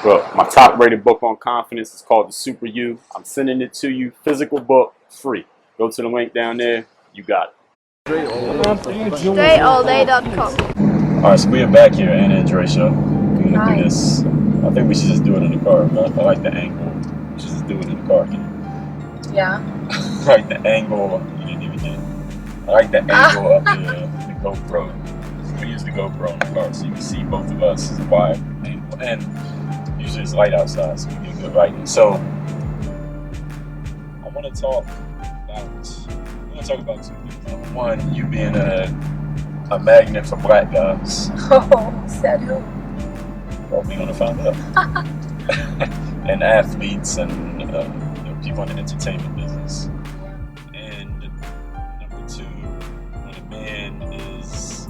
Well, my top rated book on confidence is called The Super You. I'm sending it to you, physical book, free. Go to the link down there. You got it. DreAllDay.com. Alright, so we are back here, Anna and Dre show. We're gonna do this. I think we should just do it in the car. I like the angle. We should just do it in the car. Yeah. I like the angle. You didn't even get it. I like the angle of the GoPro. We use the GoPro in the car so you can see both of us wide angle. And usually it's light outside, so we get good lighting. So I want to talk about two things. Number one, you being a magnet for black guys. Oh, said who? Well, we're gonna find out. And athletes and people in the entertainment business. And number two, when a man is,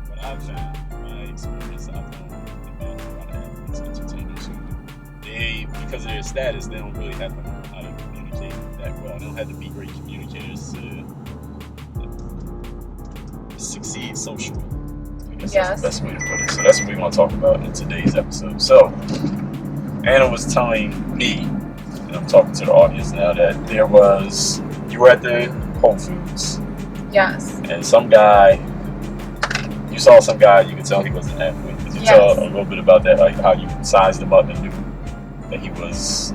what I've found, my experience, I've known a lot of athletes, entertainers who, because of their status, they don't really have to learn how to communicate that well. They don't have to be great communicators to succeed socially. I guess that's the best way to put it. So that's what we want to talk about in today's episode. So Anna was telling me, and I'm talking to the audience now, that you were at the Whole Foods. Yes. And you saw some guy, you could tell he was an athlete. Could you tell a little bit about that, like how you sized him up and knew that he was?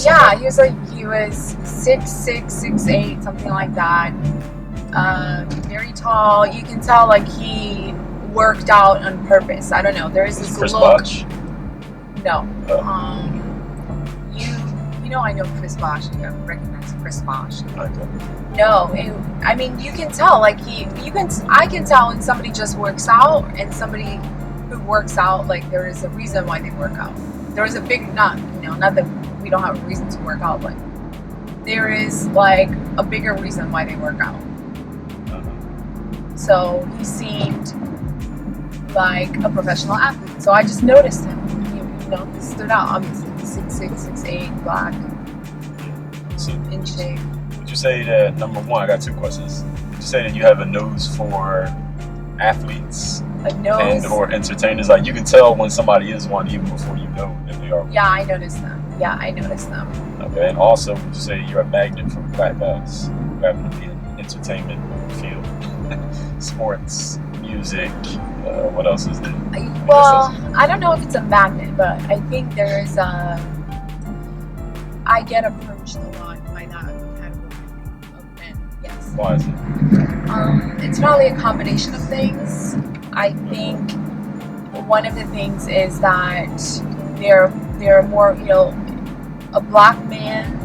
Yeah, he was 6'6", 6'8", something like that. Very tall. You can tell like he worked out on purpose. I don't know. There is this look. No. I know Chris Bosh. You recognize Chris Bosh. Okay. No, I mean you can tell. Like I can tell when somebody just works out and somebody who works out. Like there is a reason why they work out. There is a big not that we don't have a reason to work out, but there is like a bigger reason why they work out. So he seemed like a professional athlete. So I just noticed him. He stood out. I'm 6'6", 6'8", black, in shape. Would you say that, number one, I got two questions. Would you say that you have a nose for athletes and or entertainers? Like you can tell when somebody is one even before you know that they are one. Yeah, I noticed them. Okay, and also, would you say you're a magnet for black guys who happen to be in the entertainment field? Sports, music, what else is there? Well, I don't know if it's a magnet, but I think there is I get approached a lot by that category of men, yes. Why is it? It's probably a combination of things. I think one of the things is that they're more, a black man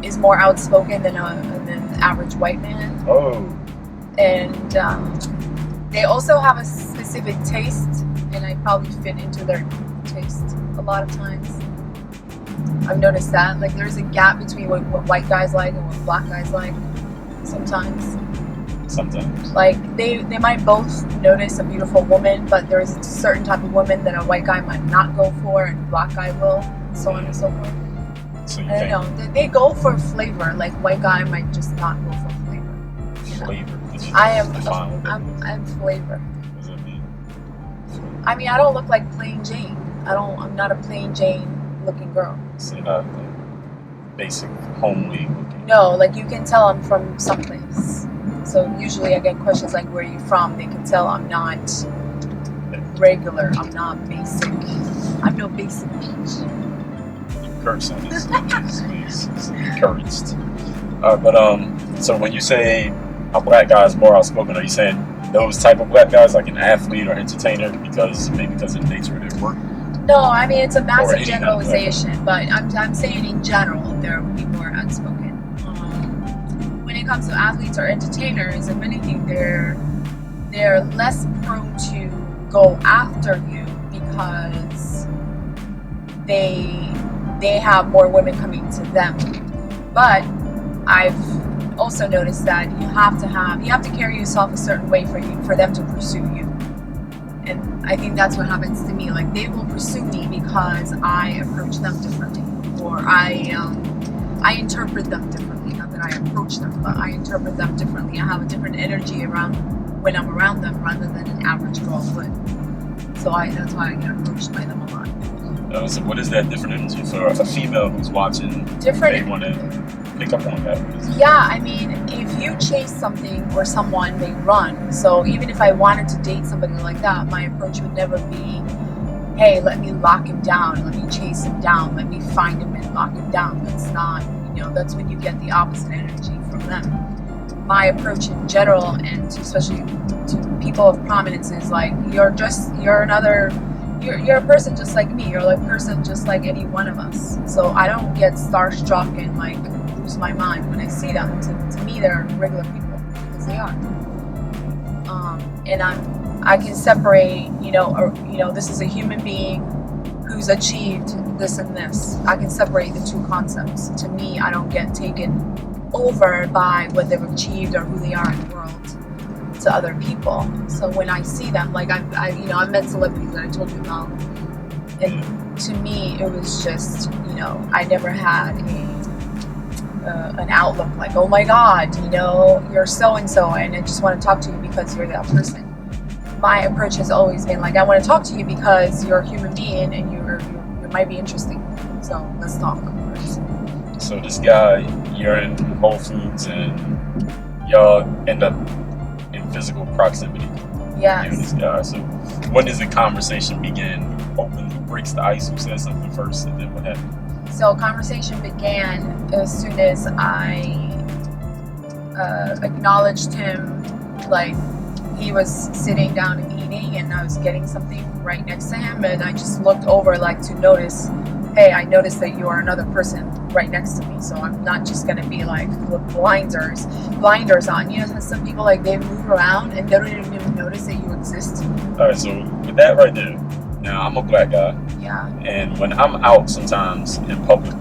is more outspoken than the average white man. Oh. And they also have a specific taste, and I probably fit into their taste a lot of times. I've noticed that. Like there's a gap between what white guys like and what black guys like sometimes. Like they might both notice a beautiful woman, but there's a certain type of woman that a white guy might not go for and a black guy will, so on and so forth. So I don't know. They go for flavor. Like white guy might just not go for flavor. Flavor. I'm flavor. What does that mean? I mean, I don't look like plain Jane. I'm not a plain Jane looking girl. So you're not like basic homely looking. No, like you can tell I'm from someplace. So usually I get questions like, where are you from? They can tell I'm not regular. I'm not basic. I'm no basic bitch. Curse on this. It's encouraged. But so when you say a black guy is more outspoken, are you saying those type of black guys, like an athlete or entertainer, because of the nature of their work? No, I mean it's a massive generalization, but I'm saying in general there will be more outspoken. When it comes to athletes or entertainers, if anything, they're less prone to go after you because they have more women coming to them. But I've also noticed that you have to carry yourself a certain way for them to pursue you. And I think that's what happens to me. Like they will pursue me because I approach them differently, or I interpret them differently. Not that I approach them, but I interpret them differently. I have a different energy around when I'm around them rather than an average girl would. So that's why I get approached by them a lot. So what is that different energy for a female who's watching? Different. They want to pick up on that. Yeah, I mean, if you chase something or someone, they run. So even if I wanted to date somebody like that, my approach would never be, hey, let me lock him down, let me chase him down, let me find him and lock him down. That's not, that's when you get the opposite energy from them. My approach in general, and especially to people of prominence, is like, you're a person just like me. You're a person just like any one of us. So I don't get starstruck and like lose my mind when I see them. To me, they're regular people, because they are. And I can separate, this is a human being who's achieved this and this. I can separate the two concepts. To me, I don't get taken over by what they've achieved or who they are in the world to other people. So when I see them, like I've met celebrities that I told you about, and to me it was just, I never had an outlook like, oh my God, you're so and so, and I just want to talk to you because you're that person. My approach has always been like, I want to talk to you because you're a human being and you might be interesting. So let's talk. So this guy, you're in Whole Foods and y'all end up in physical proximity. Yes. You and this guy. So when does the conversation begin? Who breaks the ice? Who says something first, and then what happened? So conversation began as soon as I acknowledged him, like he was sitting down and eating, and I was getting something right next to him, and I just looked over like to notice, hey, I noticed that you are another person right next to me, so I'm not just gonna be like with blinders on. Some people, like, they move around and they don't even notice that you exist. All right, so with that right there, now I'm a black guy. Yeah. And when I'm out sometimes in public,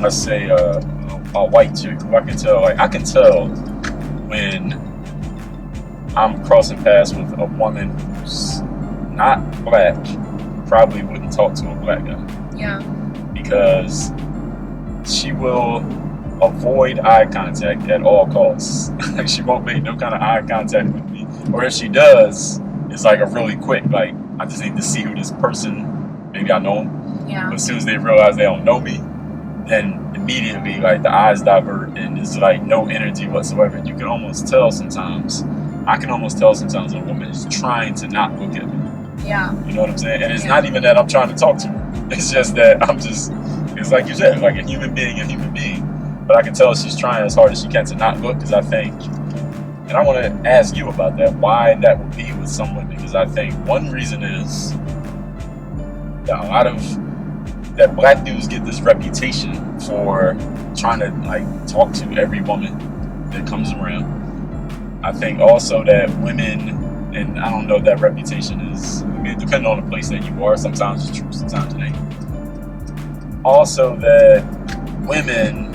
let's say a white chick who I can tell when I'm crossing paths with a woman who's not black, probably wouldn't talk to a black guy. Yeah. Because she will avoid eye contact at all costs. Like, she won't make no kind of eye contact with me. Or if she does, it's like a really quick, like, I just need to see who this person, maybe I know them. Yeah. But as soon as they realize they don't know me, then immediately, like, the eyes divert and it's like no energy whatsoever. And you can almost tell sometimes, I can almost tell sometimes a woman is trying to not look at me. Yeah. You know what I'm saying? And it's not even that I'm trying to talk to her. It's just that it's like you said, like a human being. But I can tell she's trying as hard as she can to not look, because I think, and I want to ask you about that, why that would be with some women. Because I think one reason is that a lot of that black dudes get this reputation for trying to like talk to every woman that comes around. I think also that women, and I don't know if that reputation is, depending on the place that you are, sometimes it's true, sometimes it ain't. Also that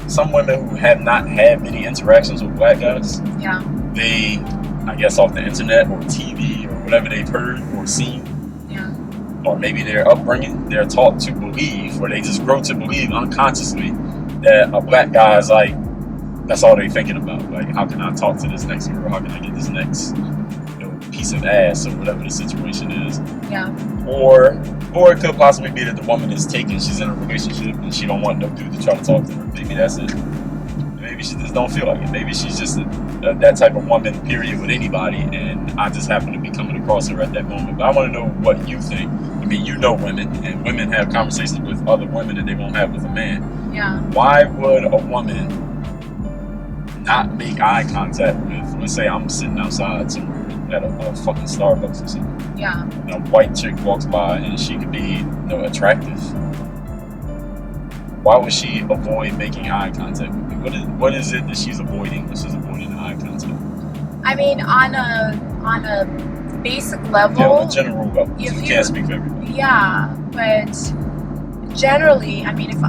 some women who have not had many interactions with black guys, yeah, they, I guess off the internet or TV or whatever they've heard or seen, yeah, or maybe their upbringing, they're taught to believe, or they just grow to believe unconsciously that a black guy is like, that's all they're thinking about. Like, how can I talk to this next girl? How can I get this next piece of ass, or whatever the situation is? Yeah. Or it could possibly be that the woman is taken, she's in a relationship and she don't want no dude to try to talk to her. Maybe that's it. Maybe she just don't feel like it. Maybe she's just that type of woman, period, with anybody, and I just happen to be coming across her at that moment. But I want to know what you think. I mean, you know women, and women have conversations with other women that they won't have with a man. Yeah. Why would a woman not make eye contact with, let's say I'm sitting outside somewhere at a fucking Starbucks or something. Yeah. And a white chick walks by and she could be, attractive. Why would she avoid making eye contact with me? What is it that she's avoiding when she's avoiding eye contact? I mean, on a basic level. Yeah, on a general level. You can't speak for everybody. Yeah, but generally, I mean, if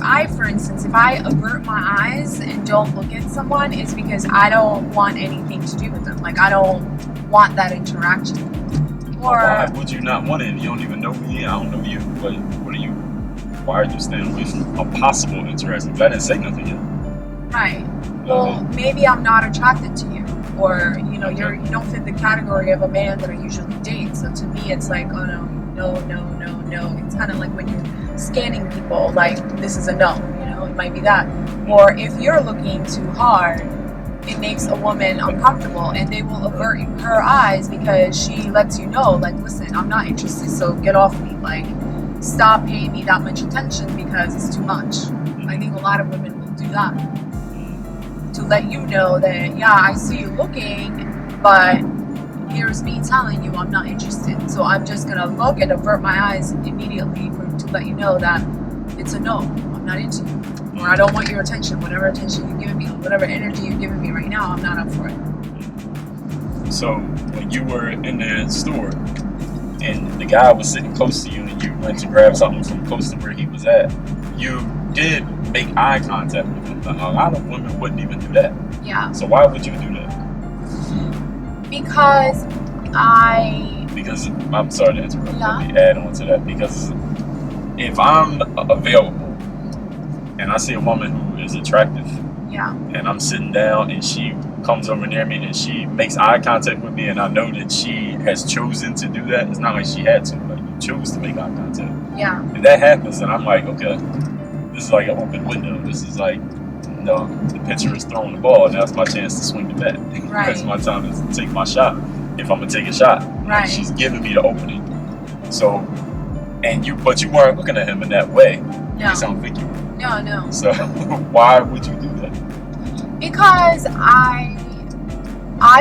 I, for instance, if I avert my eyes and don't look at someone, it's because I don't want anything to do with them. Like, I don't want that interaction. Or why would you not want it? You don't even know me. I don't know you. Why are you staying away from a possible interaction? Because I didn't say nothing yet. Right. Well, maybe I'm not attracted to you. or you know, you don't fit the category of a man that I usually date. So to me, it's like, oh no. It's kind of like when you're scanning people, like this is a no. You know, it might be that. Or if you're looking too hard, it makes a woman uncomfortable, and they will avert her eyes because she lets you know, like, listen, I'm not interested, so get off me. Like, stop paying me that much attention because it's too much. I think a lot of women will do that to let you know that, yeah, I see you looking, but here's me telling you I'm not interested. So I'm just gonna look and avert my eyes immediately to let you know that it's a no. I'm not into you. Or I don't want your attention, whatever attention you're giving me, whatever energy you're giving me right now, I'm not up for it. So when you were in the store and the guy was sitting close to you and you went to grab something from close to where he was at, you did make eye contact with him. A lot of women wouldn't even do that. Yeah. So why would you do that? Because I'm sorry to interrupt. Yeah. Let me add on to that. Because if I'm available and I see a woman who is attractive, yeah, and I'm sitting down and she comes over near me and she makes eye contact with me, and I know that she has chosen to do that. It's not like she had to, like, you chose to make eye contact. yeah. If that happens, then I'm like, okay, this is like an open window. This is like, you know, the pitcher is throwing the ball, and now it's my chance to swing the bat. Right. It's my time to take my shot. If I'm gonna take a shot, Right. She's giving me the opening. So, but you weren't looking at him in that way. No. You sound think you were. No. So why would you do that? Because I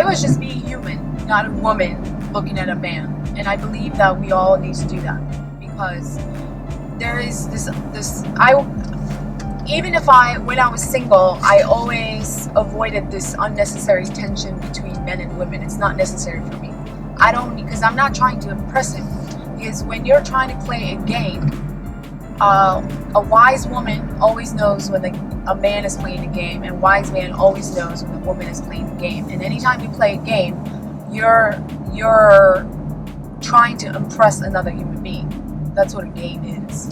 was just being human, not a woman looking at a man. And I believe that we all need to do that. Because there is when I was single, I always avoided this unnecessary tension between men and women. It's not necessary for me. Because I'm not trying to impress him. Because when you're trying to play a game, a wise woman always knows when a man is playing a game, and a wise man always knows when a woman is playing a game. And anytime you play a game, you're trying to impress another human being. That's what a game is.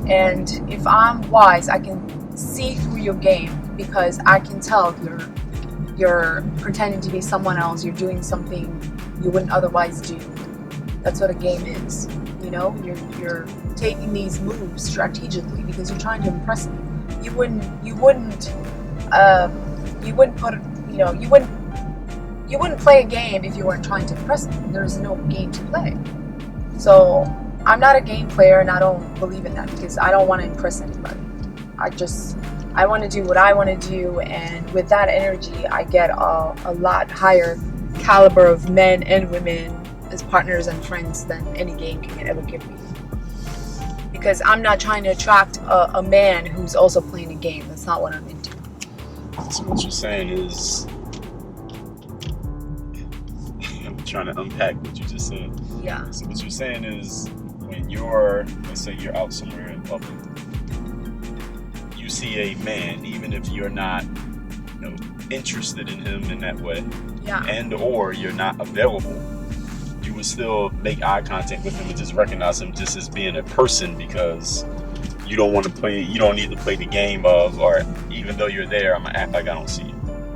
And if I'm wise, I can see through your game, because I can tell you're pretending to be someone else. You're doing something you wouldn't otherwise do. That's what a game is. You know, you're taking these moves strategically because you're trying to impress me. You wouldn't play a game if you weren't trying to impress me. There's no game to play. So I'm not a game player, and I don't believe in that, because I don't want to impress anybody. I want to do what I want to do, and with that energy, I get a lot higher caliber of men and women as partners and friends than any game can ever give me. Because I'm not trying to attract a man who's also playing a game. That's not what I'm into. So what you're saying is, I'm trying to unpack what you just said. Yeah. So what you're saying is, when let's say you're out somewhere in public, you see a man, even if you're not, interested in him in that way, Yeah. and or you're not available, you would still make eye contact with him and just recognize him just as being a person, because you don't need to play the game of, or even though you're there, I'm gonna act like I don't see you.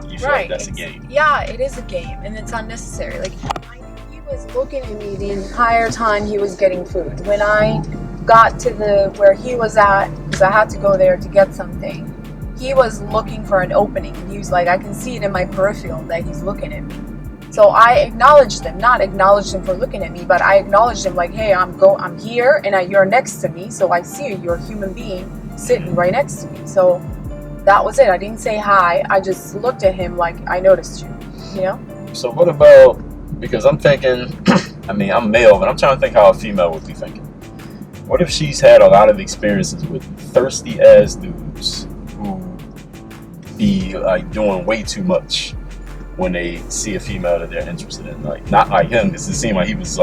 You feel like that's a game. Yeah, it is a game, and it's unnecessary. Like, I knew he was looking at me the entire time he was getting food. When I got to where he was at, because I had to go there to get something, he was looking for an opening, and he was like, I can see it in my peripheral that he's looking at me. So I acknowledged him, not acknowledged him for looking at me, but I acknowledged him like, hey, I'm here, and you're next to me, so I see you. You're a human being sitting right next to me. So that was it. I didn't say hi. I just looked at him like I noticed you, So what about, because I'm thinking, I'm male, but I'm trying to think how a female would be thinking. What if she's had a lot of experiences with thirsty ass dudes who be like doing way too much when they see a female that they're interested in? Like, not like him, because it seemed like he was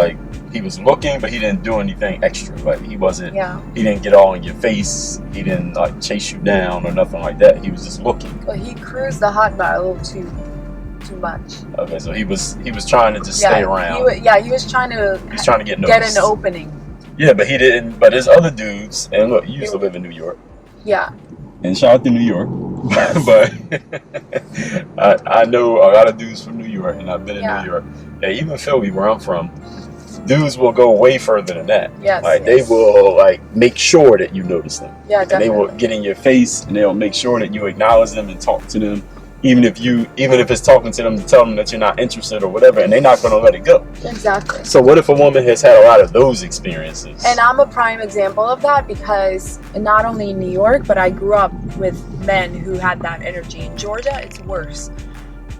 looking, but he didn't do anything extra. Like, he didn't get all in your face. He didn't like chase you down or nothing like that. He was just looking. Well, he cruised the hot bar a little too much. Okay, so he was trying to just stay around. He was trying to get noticed. Get an opening. Yeah, but he didn't. But there's other dudes, and look, you used to live in New York. Yeah. And shout out to New York. But I know a lot of dudes from New York, and I've been in Yeah. New York. Yeah, even Philly, where I'm from, dudes will go way further than that. Yes. Like yes. they will like make sure that you notice them. Yeah, And they will definitely. get in your face, and they'll make sure that you acknowledge them and talk to them, even if it's talking to them to tell them that you're not interested or whatever, and they're not going to let it go. Exactly. So what if a woman has had a lot of those experiences? And I'm a prime example of that, because not only in New York, but I grew up with men who had that energy. In Georgia, it's worse.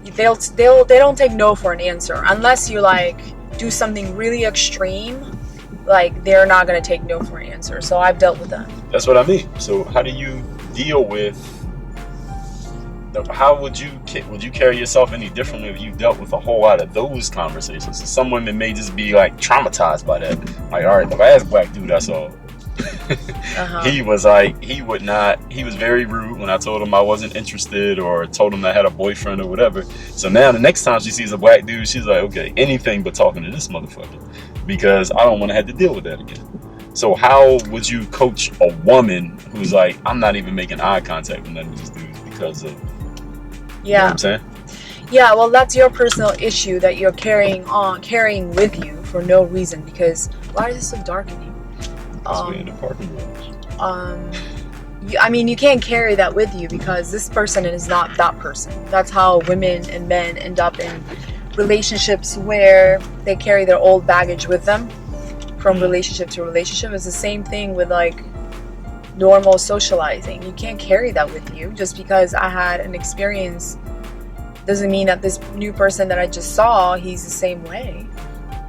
They don't take no for an answer unless you like do something really extreme. Like, they're not going to take no for an answer. So I've dealt with that. That's what I mean. So how do you deal with? How would you carry yourself any differently if you dealt with a whole lot of those conversations? So some women may just be like traumatized by that. Like, all right, the last black dude I saw, he was like, he was very rude when I told him I wasn't interested, or told him I had a boyfriend or whatever. So now the next time she sees a black dude, she's like, okay, anything but talking to this motherfucker, because I don't want to have to deal with that again. So how would you coach a woman who's like, I'm not even making eye contact with none of these dudes because of, you know what I'm saying? Yeah, well, that's your personal issue that you're carrying with you for no reason. Because why is it so dark in here? We're in the parking garage. I mean, you can't carry that with you, because this person is not that person. That's how women and men end up in relationships where they carry their old baggage with them from relationship to relationship. It's the same thing with like normal socializing. You can't carry that with you. Just because I had an experience doesn't mean that this new person that I just saw, he's the same way.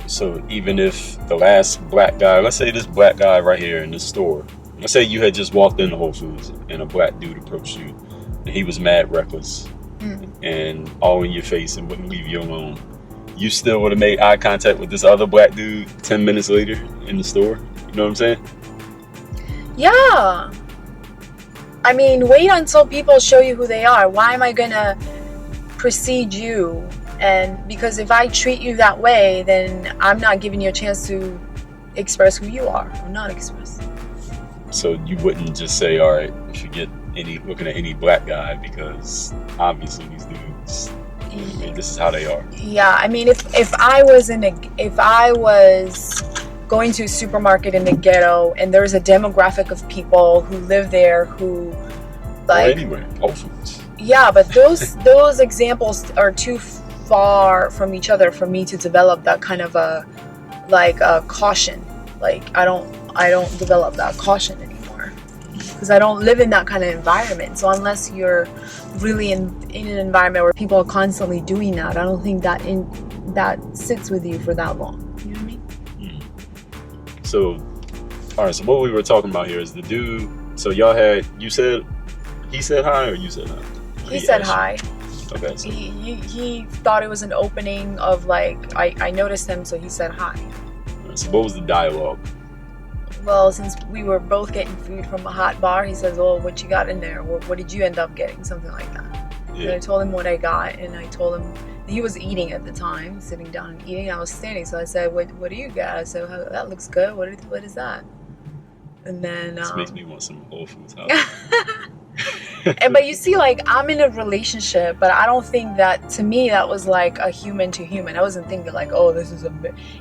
So even if the last black guy, let's say this black guy right here in the store, let's say you had just walked into Whole Foods and a black dude approached you and he was mad reckless and all in your face and wouldn't leave you alone, you still would have made eye contact with this other black dude 10 minutes later in the store? You know what I'm saying? Yeah. I mean, wait until people show you who they are. Why am I gonna precede you? And because if I treat you that way, then I'm not giving you a chance to express who you are or not express. So you wouldn't just say, all right, forget looking at any black guy, because obviously these dudes, this is how they are. Yeah, I mean, if I was going to a supermarket in the ghetto and there's a demographic of people who live there who like, or anywhere, Whole Foods. Yeah, but those examples are too far from each other for me to develop that kind of a caution. Like, I don't develop that caution anymore, because I don't live in that kind of environment. So unless you're really in an environment where people are constantly doing that, I don't think that sits with you for that long. You know what I mean? So, all right. So what we were talking about here is the dude. So y'all had, he said hi or you said hi? He said hi. Okay. So. He thought it was an opening of like, I noticed him, so he said hi. Right, so what was the dialogue? Well, since we were both getting food from a hot bar, he says, well, what you got in there? What did you end up getting? Something like that. Yeah. And I told him what I got, and I told him, he was eating at the time, sitting down and eating. I was standing, so I said, what do you got? I said, that looks good. What is that? And then... This makes me want some Whole Foods house. But you see, like, I'm in a relationship, but I don't think that, to me, that was like a human to human. I wasn't thinking like, oh, this is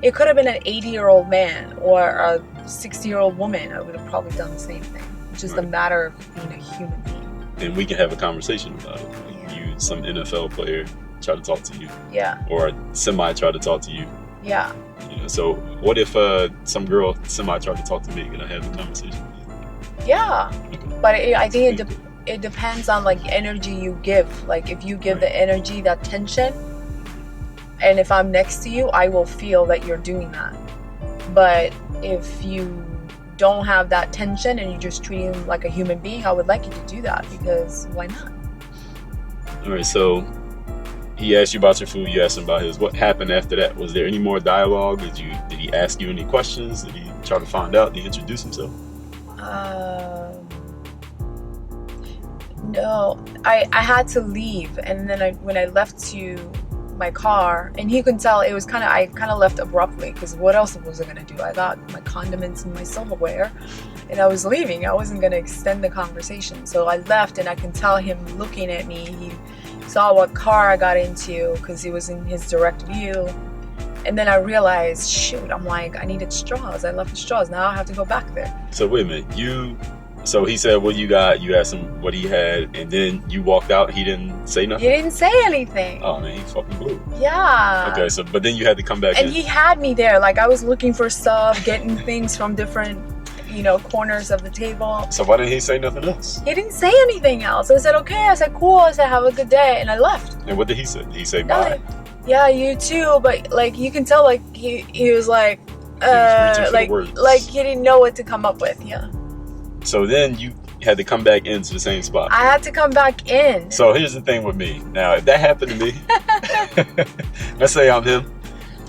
it could have been an 80-year-old man or a 60-year-old woman. I would have probably done the same thing. It's just a matter of being a human being. And we can have a conversation about it. Like some NFL player try to talk to you. Yeah. Or semi try to talk to you. Yeah. You know, so what if some girl semi tried to talk to me? Can I have a conversation with you? Yeah. Okay. But I think it depends on like energy you give. Like, if you give the energy, that tension, and if I'm next to you, I will feel that you're doing that. But if you don't have that tension and you just treat him like a human being, I would like you to do that, because why not? All right, so he asked you about your food, you asked him about his. What happened after that? Was there any more dialogue? Did he ask you any questions? Did he try to find out? Did he introduce himself? No, I had to leave, and then when I left to my car, and he could tell it was I kind of left abruptly, because what else was I going to do? I got my condiments and my silverware, and I was leaving. I wasn't going to extend the conversation. So I left, and I can tell him looking at me. He saw what car I got into because he was in his direct view. And then I realized, shoot, I'm like, I needed straws. I left the straws. Now I have to go back there. So wait a minute. So he said, what you got? You asked him what he had, and then you walked out. He didn't say nothing? He didn't say anything. Oh, man, he fucking blew. Yeah. Okay, so, but then you had to come back in. And he had me there. Like, I was looking for stuff, getting things from different, corners of the table. So why didn't he say nothing else? He didn't say anything else. I said, okay. I said, cool. I said, have a good day. And I left. And what did he say? Did he say bye? Yeah, you too. But, like, you can tell, like, he was like, like he didn't know what to come up with. Yeah. So then you had to come back into the same spot. I had to come back in. So here's the thing with me. Now, if that happened to me, let's say I'm him,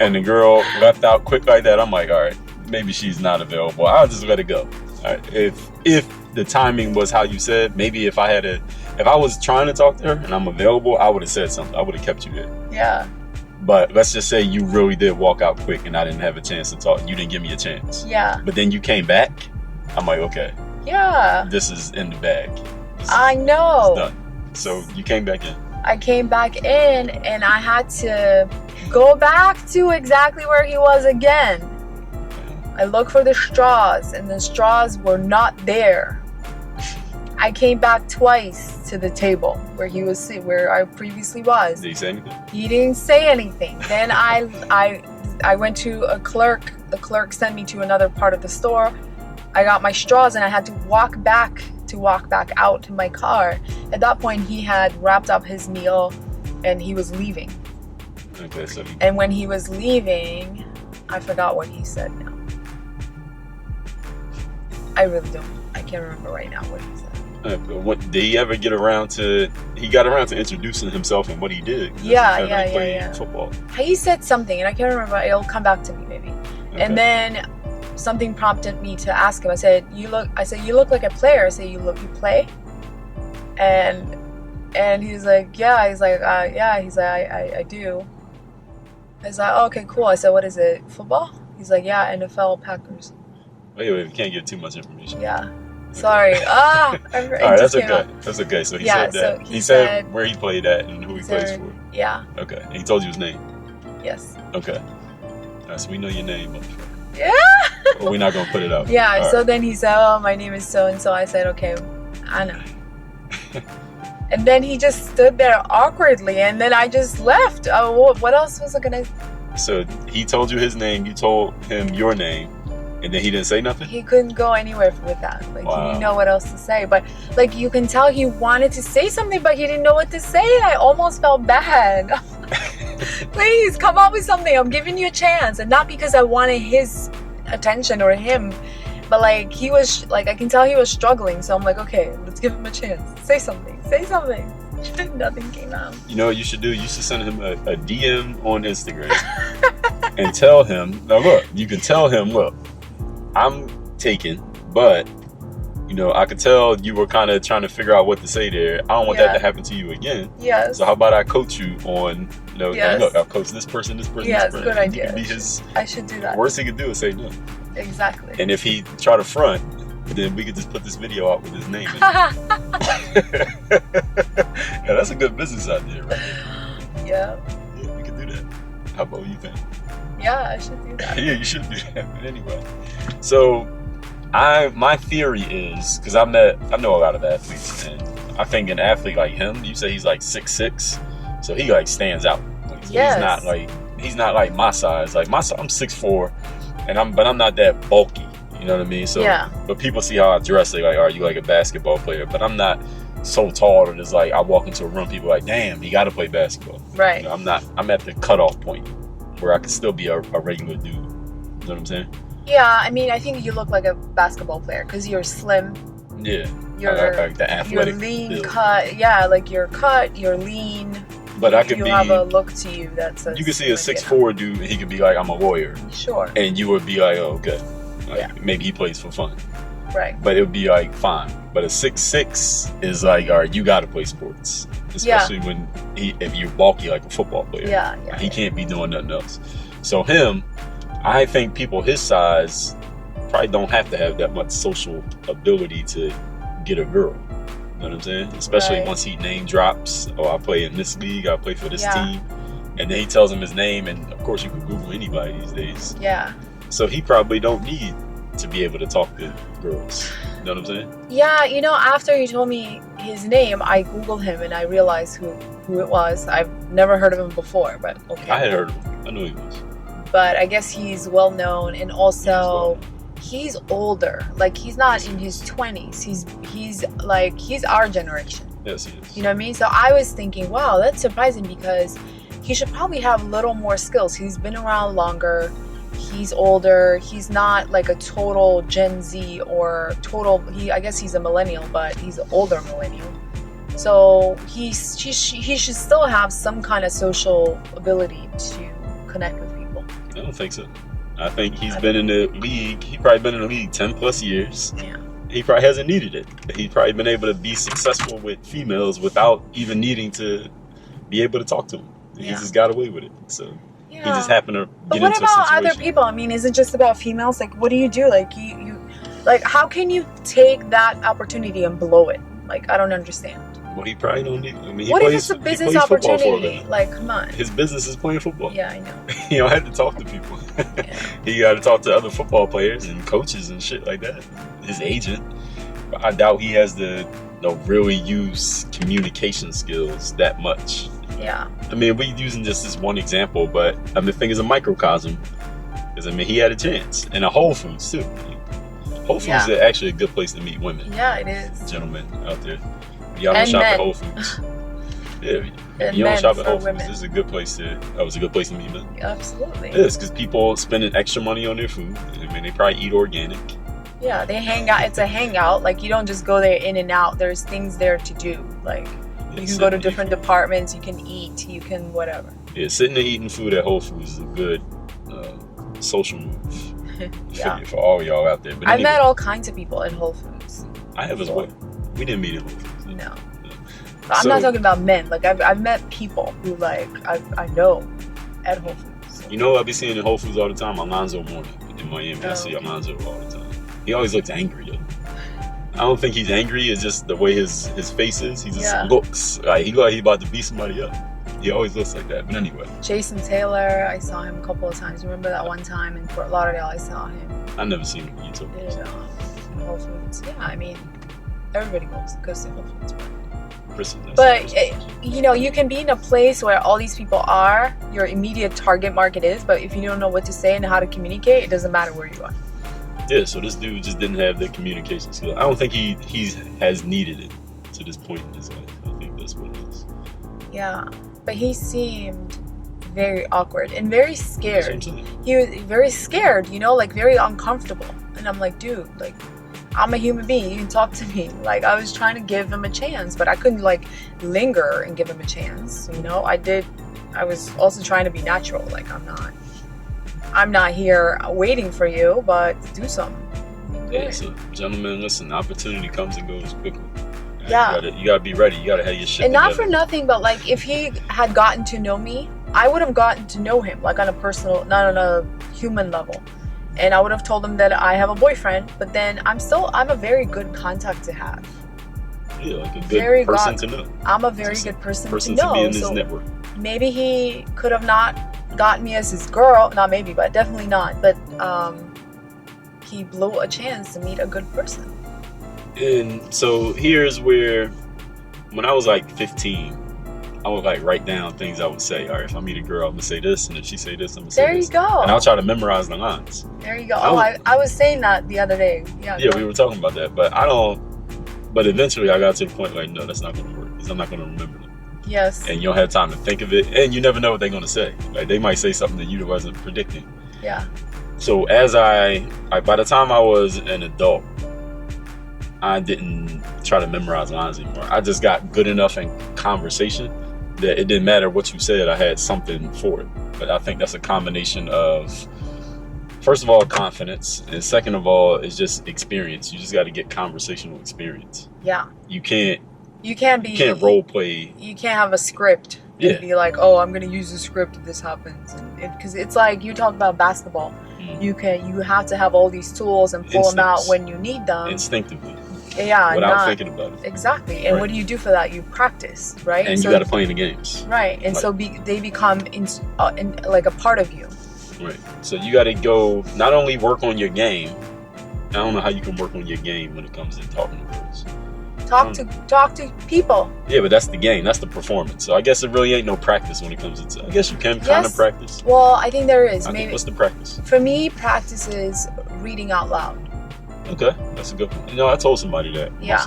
and the girl left out quick like that, I'm like, all right, maybe she's not available. I'll just let it go. All right. If the timing was how you said, maybe if I was trying to talk to her and I'm available, I would have said something. I would have kept you there. Yeah. But let's just say you really did walk out quick and I didn't have a chance to talk. You didn't give me a chance. Yeah. But then you came back. I'm like, okay. Yeah. This is in the bag. I know. It's done. So you came back in. I came back in and I had to go back to exactly where he was again. I looked for the straws and the straws were not there. I came back twice to the table where I previously was. Did he say anything? He didn't say anything. Then I went to a clerk. The clerk sent me to another part of the store. I got my straws and I had to walk back out to my car. At that point, he had wrapped up his meal and he was leaving. Okay, so. And when he was leaving, I forgot what he said now. I really don't. I can't remember right now what he said. What did he ever get around to? He got around to introducing himself and what he did. Yeah. Football. He said something, and I can't remember. It'll come back to me maybe. Okay. And then something prompted me to ask him. I said, "You look like a player." I said, "You play?" And he's like, "Yeah." He's like, "Yeah." He's like, "I do." I was like, oh, "Okay, cool." I said, "What is it? Football?" He's like, "Yeah, NFL Packers." Wait, we can't give too much information. Yeah. Sorry. All right, that's okay. That's okay. So he said that. So he said where he played at and who he plays for. Yeah. Okay. And he told you his name. Yes. Okay. All right, so we know your name, motherfucker. Yeah. Well, we're not gonna put it out. Yeah. All so right. then he said, "Oh, my name is so and so." I said, "Okay, I know." And then he just stood there awkwardly, and then I just left. Oh, what else was I gonna? So he told you his name. You told him your name. And then he didn't say nothing? He couldn't go anywhere with that. Like, wow. He didn't know what else to say. But, like, you can tell he wanted to say something, but he didn't know what to say. I almost felt bad. Please, come up with something. I'm giving you a chance. And not because I wanted his attention or him. But, like, he was, like, I can tell he was struggling. So I'm like, okay, let's give him a chance. Say something. Say something. Nothing came out. You know what you should do? You should send him a DM on Instagram. And tell him, now look, you can tell him, look, I'm taken, but I could tell you were kind of trying to figure out what to say there. I don't want that to happen to you again. Yes. So how about I coach you on, yes. Look, I've coached this person, yes, this person. Good idea. I should do that. Worst he could do is say no. Exactly. And if he try to front, then we could just put this video out with his name in it. Yeah, that's a good business idea, right? Yeah. Yeah, we could do that. How about you think? Yeah, I should do that. Yeah, you should do that. But anyway, so my theory is, because I know a lot of athletes, and I think an athlete like him, you say he's like 6'6", so he like stands out. Like, yes. He's not like my size. Like I'm 6'4", but I'm not that bulky. You know what I mean? So, yeah. But people see how I dress. They like, are you like a basketball player? But I'm not so tall that it's like I walk into a room, people are like, damn, he got to play basketball. Right. I'm at the cutoff point where I can still be a regular dude. You know what I'm saying? Yeah, I mean, I think you look like a basketball player because you're slim. Yeah. You're like the athletic you're lean build. Cut. Yeah, like you're cut, you're lean. But I could you be. have a look to you that says. You could see a 6'4" dude, and he could be like, I'm a warrior. Sure. And you would be like, oh, okay. Like, yeah. Maybe he plays for fun. Right. But it would be like fine. But a 6'6" is like, all right, you got to play sports, especially when if you're bulky like a football player. Yeah. He can't be doing nothing else. So him, I think people his size probably don't have to have that much social ability to get a girl. You know what I'm saying? Especially once he name drops, oh, I play in this league, I play for this team. And then he tells him his name, and of course you can Google anybody these days. Yeah. So he probably don't need to be able to talk to girls. You know what I'm saying? Yeah, you know, after you told me his name, I Googled him and I realized who it was. I've never heard of him before, but okay. I had heard of him. I knew he was. But I guess he's well known, and also he's older. Like, he's not in his 20s. He's our generation. Yes, he is. You know what I mean? So I was thinking, wow, that's surprising, because he should probably have a little more skills. He's been around longer. He's older. He's not like a total Gen Z or I guess he's a millennial, but he's an older millennial. So he should still have some kind of social ability to connect with people. I don't think so. I think he's been in the league. He probably been in the league 10 plus years. Yeah. He probably hasn't needed it. He's probably been able to be successful with females without even needing to be able to talk to them. He just got away with it. So he just happened to get into a situation. But what about other people? I mean, is it just about females? Like, what do you do? Like, you like, how can you take that opportunity and blow it? Like, I don't understand. Well, he probably don't need. I mean, what if it's a business opportunity? Like, come on. His business is playing football. Yeah, I know. He don't have to talk to people. He got to talk to other football players and coaches and shit like that. His agent. But I doubt he has the really use communication skills that much. Yeah. I mean, we're using just this one example, but I mean, the thing is a microcosm. Because I mean, he had a chance, and a Whole Foods too. Whole Foods is actually a good place to meet women. Yeah, it is. Gentlemen out there. Y'all don't shop at Whole Foods. You don't shop at Whole Foods. This is a good place to. It's a good place to meet men. Absolutely. It is, because people spending extra money on their food. I mean, they probably eat organic. Yeah, they hang out. It's a hangout. Like, you don't just go there in and out. There's things there to do. Like, you can go to different departments. You can eat. You can whatever. Yeah, sitting and eating food at Whole Foods is a good social move for all y'all out there. But I've met all kinds of people in Whole Foods. I have as well. We didn't meet in Whole Foods. No. But I'm not talking about men. Like, I've met people who, like, I know at Whole Foods. You know, I be seeing in Whole Foods all the time. Alonzo Mourning in Miami. I see Alonzo all the time. He always looks angry, though. I don't think he's angry. It's just the way his face is. He just looks like he about to beat somebody up. He always looks like that. But anyway. Jason Taylor, I saw him a couple of times. Remember that one time in Fort Lauderdale? I saw him. I never seen him on YouTube. In Whole Foods. Yeah, I mean, everybody goes to Whole Foods. But you know, you can be in a place where all these people are, your immediate target market is, but if you don't know what to say and how to communicate, it doesn't matter where you are. Yeah, so this dude just didn't have the communication skill. I don't think he has needed it to this point in his life. I think that's what it is. Yeah, but he seemed very awkward and very scared. He was very scared, you know, like very uncomfortable. And I'm like, dude, like, I'm a human being. You can talk to me. Like, I was trying to give him a chance, but I couldn't, like, linger and give him a chance. You know, I was also trying to be natural. Like, I'm not here waiting for you, but do something. Yeah, so gentlemen, listen, opportunity comes and goes quickly. Yeah. You gotta be ready. You gotta have your shit And not together. for nothing, but like, if he had gotten to know me, I would have gotten to know him, like, on a personal, not on a human level. And I would have told him that I have a boyfriend, but then I'm a very good contact to have. Yeah, like a good person to know. I'm a very good person to know. To be in this network. Maybe he could have not gotten me as his girl. Not maybe, but definitely not. But he blew a chance to meet a good person. And so here's where, when I was like 15, I would like write down things I would say. All right, if I meet a girl, I'm gonna say this, and if she say this, I'm gonna say this. There you go. And I'll try to memorize the lines. There you go. I was saying that the other day. Yeah, we were talking about that, but I don't. But eventually, I got to the point like, no, that's not gonna work, because I'm not gonna remember them. Yes. And you don't have time to think of it, and you never know what they're gonna say. Like, they might say something that you wasn't predicting. Yeah. So as by the time I was an adult, I didn't try to memorize lines anymore. I just got good enough in conversation that it didn't matter what you said. I had something for it. But I think that's a combination of first of all, confidence, and second of all, is just experience. You just got to get conversational experience. Yeah. You can't role play. You can't have a script. Yeah. Be like, oh, I'm gonna use the script if this happens, and because it's like you talk about basketball. You have to have all these tools and pull them out when you need them instinctively. Yeah, without thinking about it. Exactly. And what do you do for that? You practice, right? And you got to play in the games. Right. And so they become like a part of you. Right. So you got to go not only work on your game. I don't know how you can work on your game when it comes to talking to girls. Talk to people. Yeah, but that's the game. That's the performance. So I guess it really ain't no practice when it comes to. I guess you can kind of practice. Well, I think there is. Maybe. What's the practice? For me, practice is reading out loud. Okay, that's a good one. You know, I told somebody that. Yeah.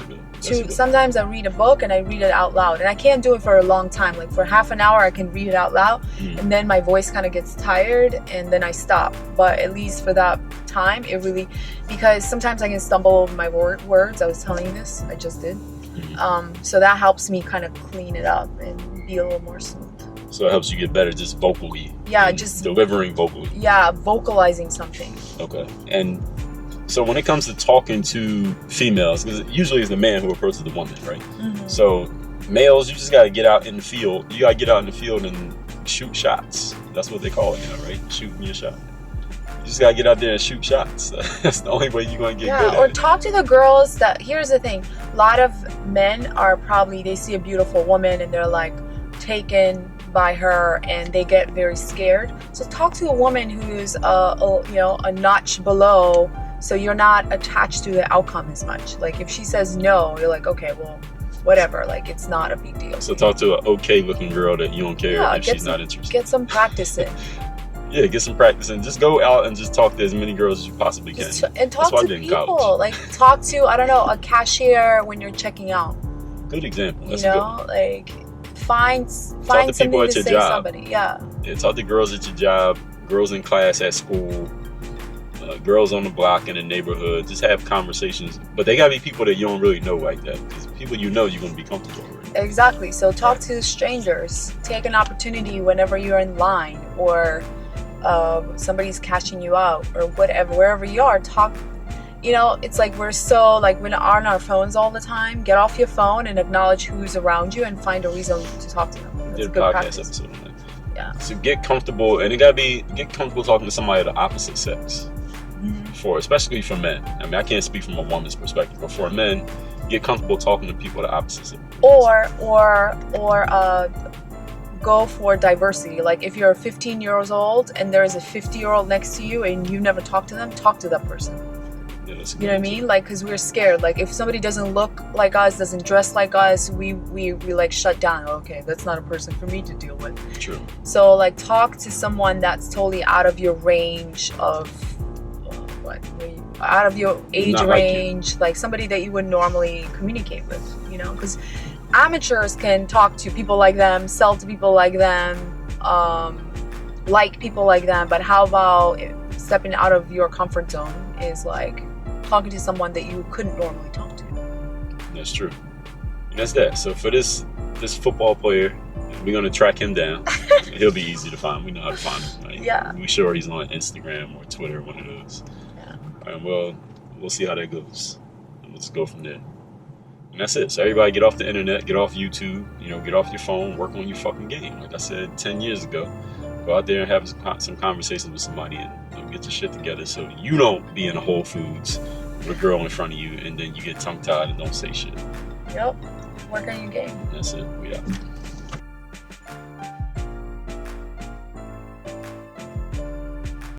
Sometimes I read a book and I read it out loud, and I can't do it for a long time. Like for half an hour, I can read it out loud, and then my voice kind of gets tired, and then I stop. But at least for that time, it really, because sometimes I can stumble over my words. I was telling you this, I just did. So that helps me kind of clean it up and be a little more smooth. So it helps you get better just vocally. Yeah, just delivering vocally. Yeah, vocalizing something. Okay, and. So when it comes to talking to females, because usually it's the man who approaches the woman, right? So males, you just got to get out in the field. You got to get out in the field and shoot shots. That's what they call it, right? Shooting your shot. You just got to get out there and shoot shots. That's the only way you're going to get good at it. Or talk to the girls here's the thing. A lot of men are they see a beautiful woman and they're like taken by her and they get very scared. So talk to a woman who's a notch below. So you're not attached to the outcome as much. Like if she says no, you're like, okay, well, whatever. Like it's not a big deal. So talk to an okay looking girl that you don't care if she's not interested. Get some practice in. Yeah, get some practice in. Just go out and just talk to as many girls as you possibly can. And talk to people. Like talk to, I don't know, a cashier when you're checking out. Good example. That's like find something to say to somebody. Yeah. Yeah, talk to girls at your job, girls in class at school. Girls on the block in the neighborhood, just have conversations, but they gotta be people that you don't really know like that, because people you know you're gonna be comfortable with. Exactly. So talk to strangers. Take an opportunity whenever you're in line or somebody's cashing you out or whatever, wherever you are. Talk. It's like we're on our phones all the time. Get off your phone and acknowledge who's around you and find a reason to talk to them. That's a good podcast practice. episode on that. Yeah. So get comfortable, and get comfortable talking to somebody of the opposite sex. Especially for men. I mean, I can't speak from a woman's perspective, but for men, get comfortable talking to people of the opposite sex. Or go for diversity. Like if you're 15 years old and there's a 50-year-old next to you and you've never talked to them, talk to that person. Yeah, that's you know what I mean? Like, because we're scared. Like if somebody doesn't look like us, doesn't dress like us, we like shut down. Okay, that's not a person for me to deal with. True. So like talk to someone that's totally out of your range of out of your age range, like somebody that you would normally communicate with, because amateurs can talk to people like them, sell to people like them, like people like them, but how about stepping out of your comfort zone is like talking to someone that you couldn't normally talk to. That's true. And that's that. So for this football player, we're going to track him down. He'll be easy to find. We know how to find him, right? Yeah. We're sure he's on Instagram or Twitter, one of those. And we'll see how that goes. And we'll just go from there. And that's it. So everybody get off the internet, get off YouTube, get off your phone, work on your fucking game. Like I said 10 years ago, go out there and have some conversations with somebody and get your shit together so you don't be in a Whole Foods with a girl in front of you and then you get tongue-tied and don't say shit. Yep. Work on your game. That's it. We out.